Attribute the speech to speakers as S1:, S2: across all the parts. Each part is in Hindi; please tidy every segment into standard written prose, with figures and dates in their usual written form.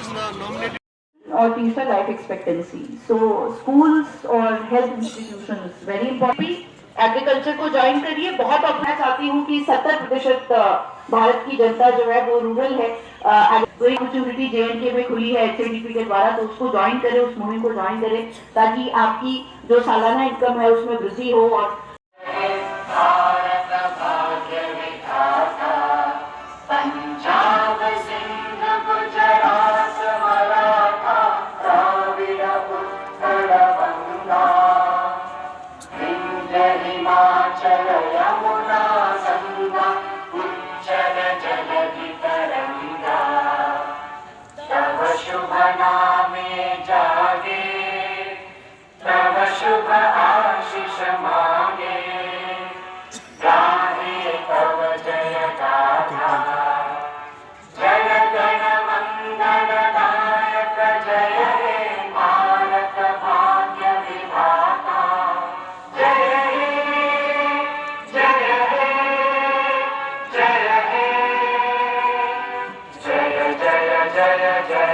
S1: और तीसरा लाइफ एक्सपेक्टेंसी। सो स्कूल्स और health institutions very important. Agriculture को ज्वाइन करिए। बहुत मैं चाहती हूँ कि 70% भारत की जनता जो है वो रूरल है। कोई अपॉर्चुनिटी JNK में खुली है HADP के द्वारा, तो उसको ज्वाइन करें, उस मुहिम को ज्वाइन करें, ताकि आपकी जो सालाना इनकम है उसमें वृद्धि हो। और
S2: शुभ नामे जागे, तब शुभ आशीष मांगे, गाहे तब जय गाथा, जन गण मंगल दायक, जय हे भारत भाग्य विधाता, जय हे, जय हे, जय हे, जय जय जय जय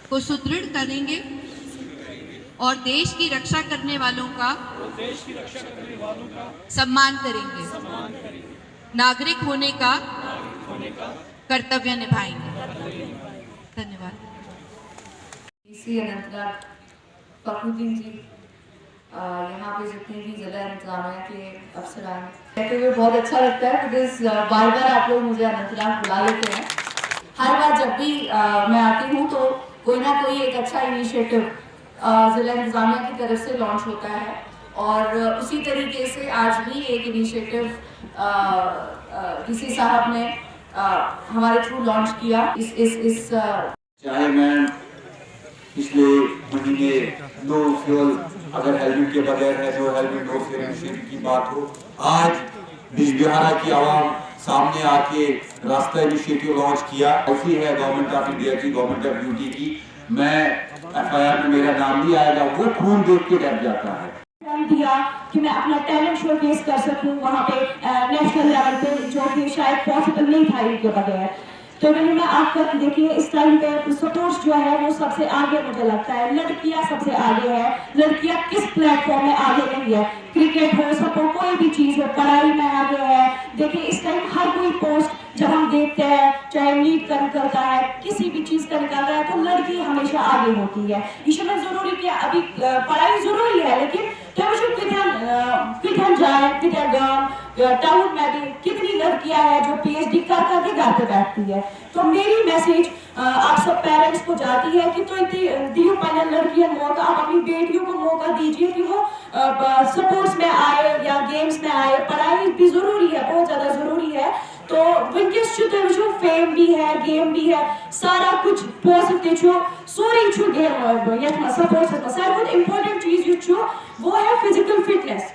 S3: को सुदृढ़ करेंगे और देश की रक्षा करने वालों का सम्मान करेंगे। नागरिक होने का कर्तव्य निभाएंगे। धन्यवाद।
S4: अनंतनाग फखरुद्दीन जी, यहाँ पे जितने भी जिला इंतजामिया के अफसरान कहते हुए बहुत अच्छा लगता है, बिकॉज बार बार आप लोग मुझे अनंतनाग बुला लेते हैं। हर बार जब भी मैं आती हूँ तो कोई ना कोई एक अच्छा इनिशिएटिव जिला इंतजामिया की तरफ से लॉन्च होता है, और उसी तरीके से आज भी एक इनिशिएटिव DC साहब ने हमारे थ्रू लॉन्च किया। इस
S5: चाहे मैं पिछले महीने नो फ्यूल, अगर हेलमेट के बगैर है जो हेलमेट नो फ्यूल इनिशिएटिव की बात हो, आज बिजबिहारा की आवाम सामने आके रास्ता इनिशिएटिव लॉन्च किया। ऐसी है गवर्नमेंट ऑफ इंडिया की, गवर्नमेंट ऑफ यूटी की। मैं FIR में मेरा नाम भी आएगा, वो खून देख के डर जाता है।
S1: दिया कि मैं अपना टैलेंट शोकेस कर सकूं वहाँ पे नेशनल लेवल पे, जो कि शायद पॉसिबल नहीं था इनके बगैर। तो मैंने मैं आपका देखिए इस टाइम पे स्पोर्ट्स जो है वो सबसे आगे मुझे लगता है। लड़कियां सबसे आगे है। लड़कियां किस प्लेटफॉर्म में आगे नहीं है? क्रिकेट हो, सपोर्ट, कोई भी चीज हो, पढ़ाई में आगे है। देखिए इस टाइम हर कोई पोस्ट जब हम देखते हैं, चाहे नीट का निकलता है, किसी भी चीज का निकलता है, तो लड़की हमेशा आगे होती है। इसमें जरूरी कि अभी पढ़ाई जरूरी है, लेकिन किधर जाए, किधर टाउन में भी कितनी लड़कियां हैं जो PhD कर करके घर पे बैठती है। तो मेरी मैसेज आप सब पेरेंट्स को जाती है कि तो दियो पहले लड़कियों मौका, आप अपनी बेटियों को मौका दीजिए कि वो स्पोर्ट्स में आए या गेम्स में आए। पढ़ाई भी जरूरी है, बहुत ज्यादा जरूरी है। तो वनकस जो फेम भी है, गेम भी है, सारा कुछ पॉजिटिव सोरी छु गेम यथ स्पोर्ट्स में सारा इंपॉर्टेंट चीज जो वो है फिजिकल फिटनेस।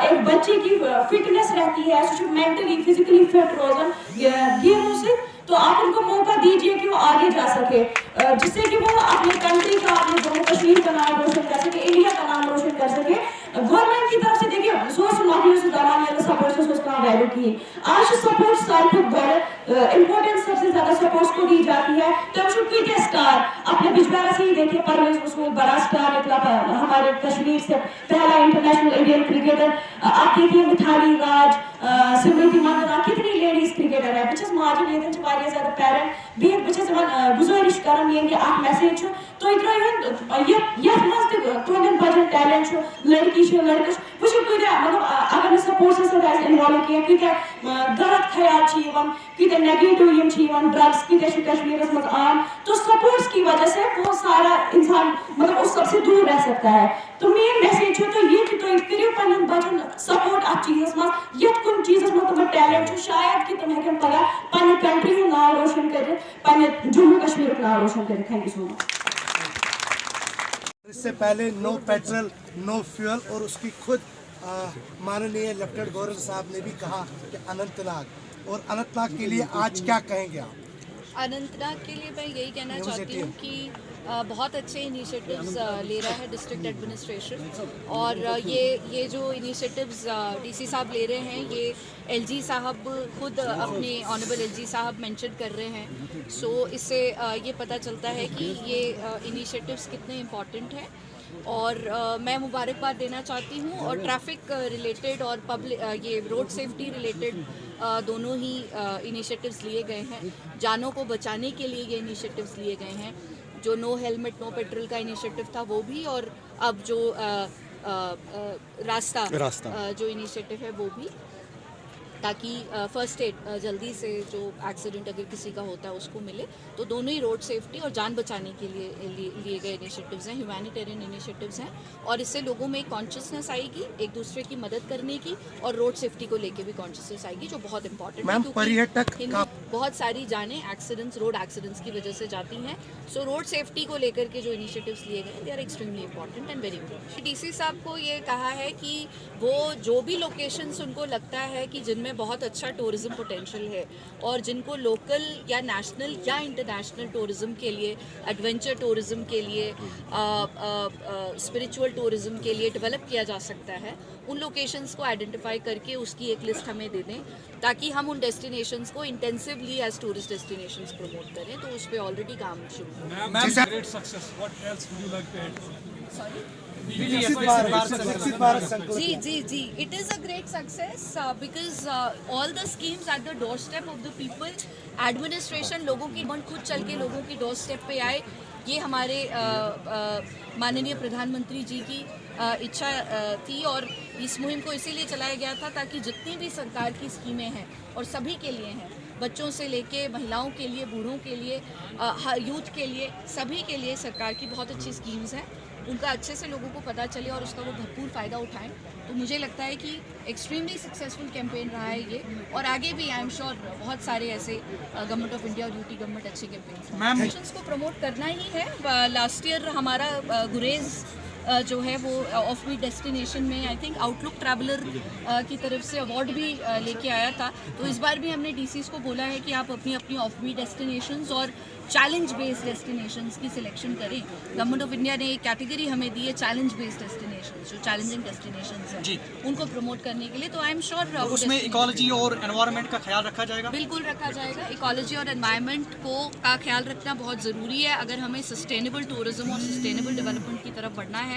S1: एक बच्चे की फिटनेस रहती है, मेंटली फिजिकली फिट रोजन गेमों से। तो आप उनको मौका दीजिए कि वो आगे जा सके, जिससे कि वो अपने कंट्री का, अपने जम्मू कश्मीर का नाम रोशन कर सके, इंडिया का नाम रोशन कर सके। गवर्नमेंट की तरफ से देखिए सोर्स नौकरियों से सपोर्ट से उसका वैल्यू की आज सपोर्ट साल को इम्पोर्टेंस सबसे ज्यादा सपोर्ट को दी जाती है। तो हम स्टार अपने बिजबारा से ही देखिए, परवेज उसमें बड़ा स्टार निकला हमारे कश्मीर से, पहला इंटरनेशनल इंडियन क्रिकेटर। आप देखिए मिथाली राज, स्मृति मंदाना, कितनी लेडीज क्रिकेटर है। बच्चस माजन ये ज्यादा पेरेंट भी बच्चस गुजारिश करन ये कि आप मैसेज तो इतना ये मस्त तुंदन बजन टैलेंट लड़की लड़कस वो मतलब अगर सपोर्ट्स से इन्वॉल्व किया कि गलत ख्याल कि नेगेटिव ड्रग्स कि कश्मीर में आम, तो सपोर्ट्स की वजह से वो सारा इंसान मतलब उस सबसे दूर रह सकता है। तो मेन मैसेज तो ये कि तो करियो पन बचन सपोर्ट आ चीजस में यत कुन चीजस में तुम टैलेंट शायद कि तुम हेकन पगा पन कंट्री को नाम रोशन करे, पन जम्मू कश्मीर को नाम रोशन करे। Thank you so much.
S6: इससे पहले नो पेट्रोल नो फ्यूल, और उसकी खुद माननीय लेफ्टिनेंट गवर्नर साहब ने भी कहा कि अनंतनाग, और अनंतनाग के लिए आज क्या कहेंगे आप?
S7: अनंतनाग के लिए मैं यही कहना चाहती हूँ कि बहुत अच्छे इनिशिएटिव्स ले रहा है डिस्ट्रिक्ट एडमिनिस्ट्रेशन, और ये जो इनिशिएटिव्स डीसी साहब ले रहे हैं ये एलजी साहब खुद अपने ऑनरेबल एलजी साहब मेंशन कर रहे हैं। सो इससे ये पता चलता है कि ये इनिशिएटिव्स कितने इम्पॉर्टेंट हैं, और मैं मुबारकबाद देना चाहती हूँ। और ट्रैफिक रिलेटेड और पब्लिक ये रोड सेफ्टी रिलेटेड दोनों ही इनिशिएटिव्स लिए गए हैं। जानों को बचाने के लिए ये इनिशिएटिव्स लिए गए हैं। जो नो हेलमेट नो पेट्रोल का इनिशिएटिव था वो भी, और अब जो रास्ता जो इनिशिएटिव है वो भी, ताकि फर्स्ट एड जल्दी से जो एक्सीडेंट अगर किसी का होता है उसको मिले। तो दोनों ही रोड सेफ्टी और जान बचाने के लिए गए इनिशिएटिव्स हैं, ह्यूमैनिटेरियन इनिशिएटिव्स हैं, और इससे लोगों में एक कॉन्शियसनेस आएगी एक दूसरे की मदद करने की, और रोड सेफ्टी को लेके भी कॉन्शियसनेस आएगी, जो बहुत इंपॉर्टेंट है क्योंकि बहुत सारी जानें एक्सीडेंट्स, रोड एक्सीडेंट्स की वजह से जाती हैं। सो रोड सेफ्टी को लेकर के जो इनिशिएटिव्स लिए गए they are extremely important and very important. DC साहब को ये कहा है कि वो जो भी लोकेशंस उनको लगता है कि जिनमें बहुत अच्छा टूरिज्म पोटेंशियल है, और जिनको लोकल या नेशनल या इंटरनेशनल टूरिज्म के लिए, एडवेंचर टूरिज्म के लिए, स्पिरिचुअल टूरिज्म के लिए डेवलप किया जा सकता है, उन लोकेशंस को आइडेंटिफाई करके उसकी एक लिस्ट हमें दे दें, ताकि हम उन डेस्टिनेशंस को intensively as tourist destinations promote करें। तो उस पर ऑलरेडी काम शुरू हो गया।
S8: Great success. What else would you like to add?
S7: Sorry? Ji, it is a great success because all the schemes at the doorstep of the people, administration लोगों की मन खुद चल के लोगों की doorstep पे आए। ये हमारे माननीय प्रधानमंत्री जी की इच्छा थी, और इस मुहिम को इसीलिए चलाया गया था ताकि जितनी भी सरकार की स्कीमें हैं, और सभी के लिए हैं, बच्चों से लेके महिलाओं के लिए, बूढ़ों के लिए, यूथ के लिए, सभी के लिए सरकार की बहुत अच्छी स्कीम्स हैं, उनका अच्छे से लोगों को पता चले और उसका वो भरपूर फ़ायदा उठाएं। तो मुझे लगता है कि एक्सट्रीमली सक्सेसफुल कैंपेन रहा है ये, और आगे भी आई एम श्योर बहुत सारे ऐसे गवर्नमेंट ऑफ इंडिया और यूटी गवर्नमेंट अच्छे कैंपेन्स को प्रमोट करना ही है। लास्ट ईयर हमारा गुरेज जो है वो ऑफ बीट डेस्टिनेशन में आई थिंक आउटलुक ट्रैवलर की तरफ से अवार्ड भी लेके आया था। तो इस बार भी हमने डीसीज को बोला है कि आप अपनी अपनी ऑफ बीट डेस्टिनेशंस और चैलेंज बेस्ड डेस्टिनेशंस की सिलेक्शन करें। गवर्नमेंट ऑफ इंडिया ने एक कैटेगरी हमें दी है चैलेंज बेस्ड डेस्टिनेशंस, जो चैलेंजिंग डेस्टिनेशंस हैं उनको प्रमोट करने के लिए। तो आई एम श्योर
S8: उसमें इकोलॉजी और एनवायरनमेंट का ख्याल रखा जाएगा।
S7: बिल्कुल रखा जाएगा। इकोलॉजी और एनवायरनमेंट का ख्याल रखना बहुत ज़रूरी है। अगर हमें सस्टेनेबल टूरिज्म और सस्टेनेबल डेवलपमेंट की तरफ बढ़ना है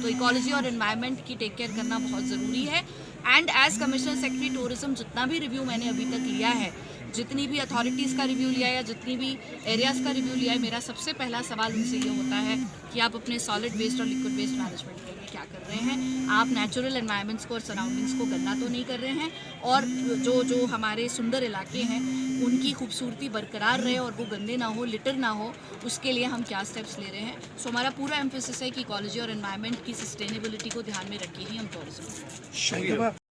S7: तो इकोलॉजी और एनवायरनमेंट की टेक केयर करना बहुत ज़रूरी है। And as commissioner secretary tourism जितना भी रिव्यू मैंने अभी तक लिया है, जितनी भी अथॉरिटीज़ का रिव्यू लिया है या जितनी भी एरियाज़ का रिव्यू लिया है, मेरा सबसे पहला सवाल उनसे ये होता है कि आप अपने सॉलिड वेस्ट और लिक्विड वेस्ट मैनेजमेंट के लिए क्या कर रहे हैं। आप नेचुरल एनवायरनमेंट्स को और सराउंडिंग्स को गंदा तो नहीं कर रहे हैं, और जो हमारे सुंदर इलाके हैं उनकी खूबसूरती बरकरार रहे और वो गंदे ना हो, लिटर ना हो, उसके लिए हम क्या स्टेप्स ले रहे हैं। सो हमारा पूरा एम्फेसिस है कि इकोलॉजी और एनवायरनमेंट की सस्टेनेबिलिटी को ध्यान में रखे ही हम टूरिज्म।